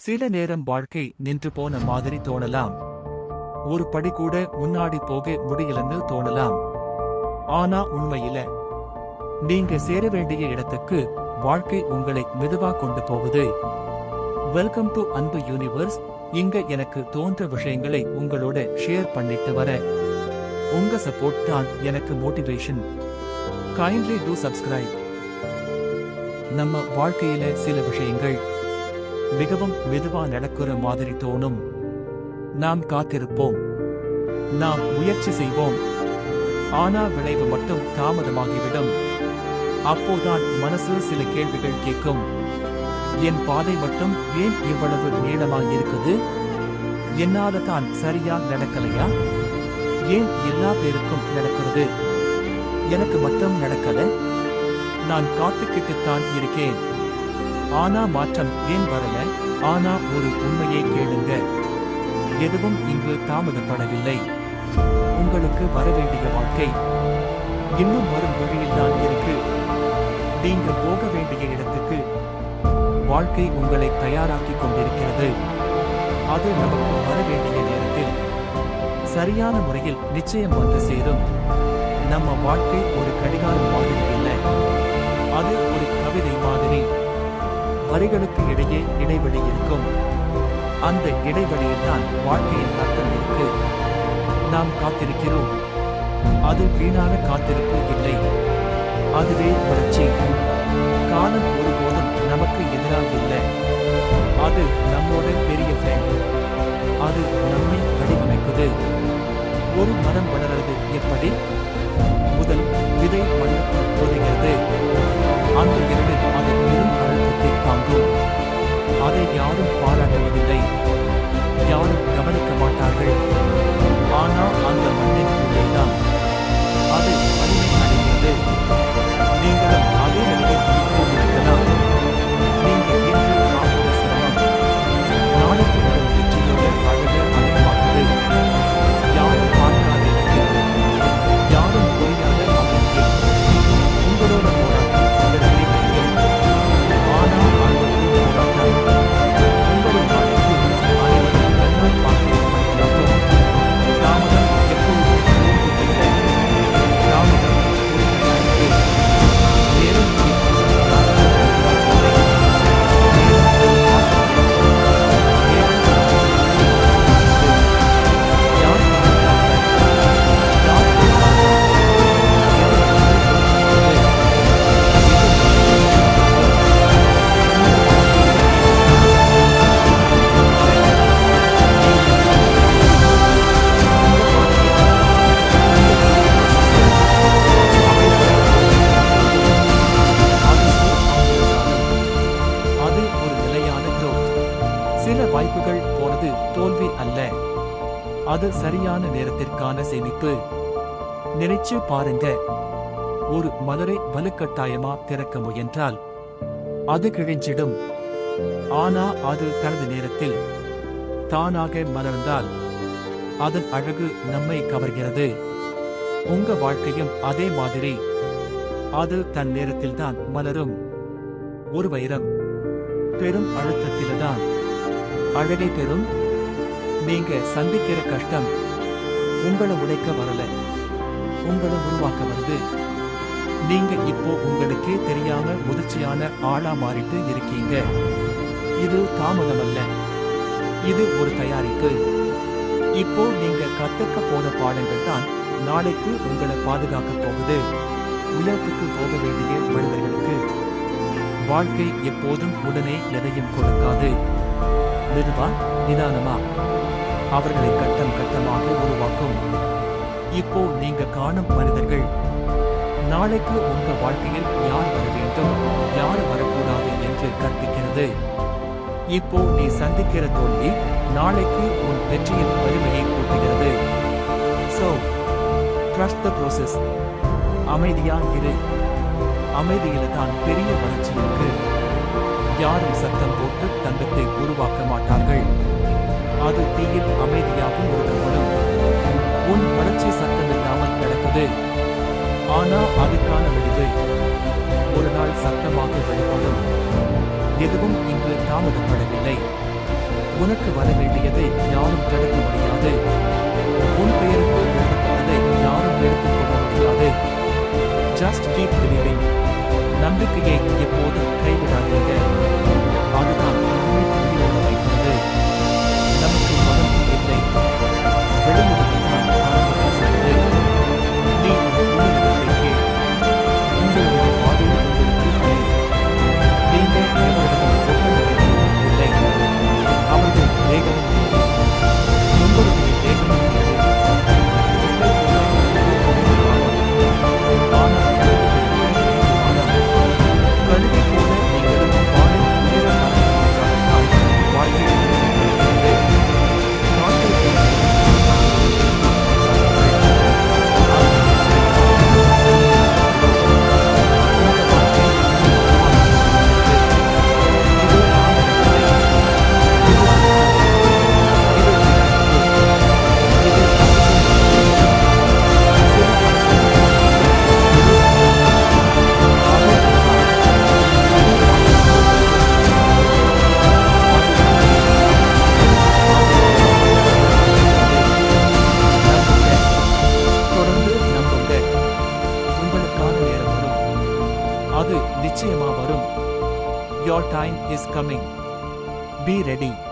சில நேரம் வாழ்க்கை நின்று போன மாதிரி தோணலாம். ஒரு படி கூட முன்னாடி போக முடியலன்னு தோணலாம். ஆனா உண்மையில நீங்க சேர வேண்டிய இடத்துக்கு வாழ்க்கை உங்களை மெதுவா கொண்டு போகுது. வெல்கம் டு அன்பு யூனிவர்ஸ். இங்க எனக்கு தோன்ற விஷயங்களை உங்களோட ஷேர் பண்ணிட்டு வர உங்க சப்போர்ட் தான் எனக்கு மோட்டிவேஷன். Kindly two subscribe. நம்ம வாழ்க்கையில சில விஷயங்கள் மிகவும் மெதுவா நடக்கிற மாதிரி தோணும். நாம் காத்திருப்போம், நாம் முயற்சி செய்வோம், ஆனா விளைவு மட்டும் தாமதமாகிவிடும். அப்போதான் மனசு சில கேள்விகள் கேட்கும். என் பாதை மட்டும் ஏன் இவ்வளவு நீளமாய் இருக்குது? என்னால தான் சரியா நடக்கலையா? ஏன் எல்லா பேருக்கும் நடக்கிறது, எனக்கு மட்டும் நடக்கல? நான் காத்துக்கிட்டுத்தான் இருக்கேன், ஆனா மாற்றம் ஏன் வரல? ஆனா ஒரு உண்மையை கேளுங்க, எதுவும் இங்கு தாமதப்படவில்லை. உங்களுக்கு வரவேண்டிய வாழ்க்கை இன்னும் வரும் வழியில்தான் இருக்கு. நீங்க போக வேண்டிய இடத்துக்கு வாழ்க்கை உங்களை தயாராக்கி கொண்டிருக்கிறது. அது நமக்கு வரவேண்டிய நேரத்தில் சரியான முறையில் நிச்சயம் வந்து சேரும். நம்ம வாழ்க்கை ஒரு கடிகாரம் மாதிரி இல்லை, அது ஒரு கவிதை மாதிரி. வரிகளுக்கு இடையே இடைவெளி இருக்கும். அந்த இடைவெளியில் தான் வாழ்க்கையின் அர்த்தம் இருக்கு. நாம் காத்திருக்கிறோம், அது வீணான காத்திருப்பு இல்லை, அதுவே வளர்ச்சி. காலம் ஒருபோதும் நமக்கு எதிராக இல்லை, அது நம்மோட பெரிய ஃப்ரெண்ட். அது நம்மை வடிவமைக்குது. ஒரு மரம் வளர்றது எப்படி? முதல் விதை மண்ணுக்குள் புதைகிறது. அந்த இரண்டில் அது பெரும் அழுத்தத்தை தாங்கும். அதை யாரும் பாராட்டுவதில்லை, யாரும் கவனிக்க மாட்டார்கள். ஆனால் அந்த மண்ணின் உள்ளேதான் அது வலிமை அடைகிறது. நீங்களும் அதே நிலையில் இப்போது இருக்கலாம். நீங்கள் இன்று காண்கிற சிரமம் நாளைக்கு வரும் வெற்றியோட அழகு அதிகமாகுது. யாரும் பார்க்காதீர்கள், யாரும் புரியாத அமைதி. உங்களோட போராட்டம் உங்களுக்கே தெரியும். ஆனால் அது போராட்டம் உங்களை நாளைக்கு அனைவரும் கண்ணால் பார்க்கவும். தாமதம் எப்பொழுதும் இல்லை, தாமதம் பொறுமையானது. நேரம் வாய்ப்புகள் போனது தோல்வி அல்ல, அது சரியான நேரத்திற்கான சேமிப்பு. நினைச்சு பாருங்க, ஒரு மலரை வலுக்கட்டாயமா திறக்க முயன்றால் அது கிழிஞ்சிடும். ஆனா அது தனது நேரத்தில் தானாக மலர்ந்தால் அதன் அழகு நம்மை கவர்கிறது. உங்க வாழ்க்கையும் அதே மாதிரி, அது தன் நேரத்தில்தான் மலரும். ஒரு வைரம் பெரும் அழுத்தத்தில்தான் அழகை பெறும். நீங்க சந்திக்கிற கஷ்டம் உங்களை உடைக்க வரல, உங்களை உருவாக்க வருது. நீங்க இப்போ உங்களுக்கே தெரியாம முதிர்ச்சியான ஆளா மாறிட்டு இருக்கீங்க. இது தாமதம் அல்ல, இது ஒரு தயாரிப்பு. இப்போ நீங்க கத்துக்க போன பாடங்கள் தான் நாளைக்கு உங்களை பாதுகாக்க போகுது. உயரத்துக்கு போக வேண்டிய மனிதர்களுக்கு வாழ்க்கை எப்போதும் உடனே எதையும் கொடுக்காது. மெதுவா, நிதானமா அவர்களை கட்டம் கட்டமாக உருவாக்கும். இப்போ நீங்க காணும் மனிதர்கள் நாளைக்கு உங்க வாழ்க்கையில் யார் வர வேண்டும், யார் வரக்கூடாது என்று கற்பிக்கிறது. இப்போ நீ சந்திக்கிற தோல்வி நாளைக்கு உன் வெற்றியின் வலிமையை கூட்டுகிறது. So, trust the process. அமைதியா இரு. அமைதியில தான் பெரிய வளர்ச்சி இருக்கு. யாரும் சத்தம் போட்டு தங்கத்தை உருவாக்க மாட்டார்கள், அது தீயில் அமைதியாக உருக்கப்படும். உன் வளர்ச்சி சத்தமில்லாமல் நடக்குது, ஆனா அதுக்கான விடிவு ஒரு நாள் சத்தமாக வெளிப்படும். எதுவும் இங்கு தாமதப்படவில்லை, உனக்கு வர வேண்டியதை யாரும் தடுக்க முடியாது. உன் பெயருக்கு எழுதப்பட்டதை யாரும் எடுத்துக் கொள்ள முடியாது. Just keep believing. நம்பிக்கையை எப்போதும் கைவிடாதீங்க. அதுதான் நம்மை உயிரோட வைக்கிறது. நமக்கு மதம் இல்லை. வெளியுலகம்தான் ஆரம்பம் பேசுகிறது. நீ உன் உள்ளத்தை கேள். உங்களுடைய பாதையில் உங்களுக்கு அறிவு. நீங்கள் எவரிடமும் ஒப்பந்தம் இல்லை. அவர்கள் தேகமும் இல்லை. உங்களுடைய தேகமும் இல்லை. கழுதை போல நீங்களும் வாழை உயர மரங்களுக்காகத்தான் வாழ்க்கை இருக்கிறது. நாட்டில் தொடர்ந்து நம்புங்க. உங்களுக்கான நேரம் வரும். அது நிச்சயமா வரும். Your time is coming. Be ready.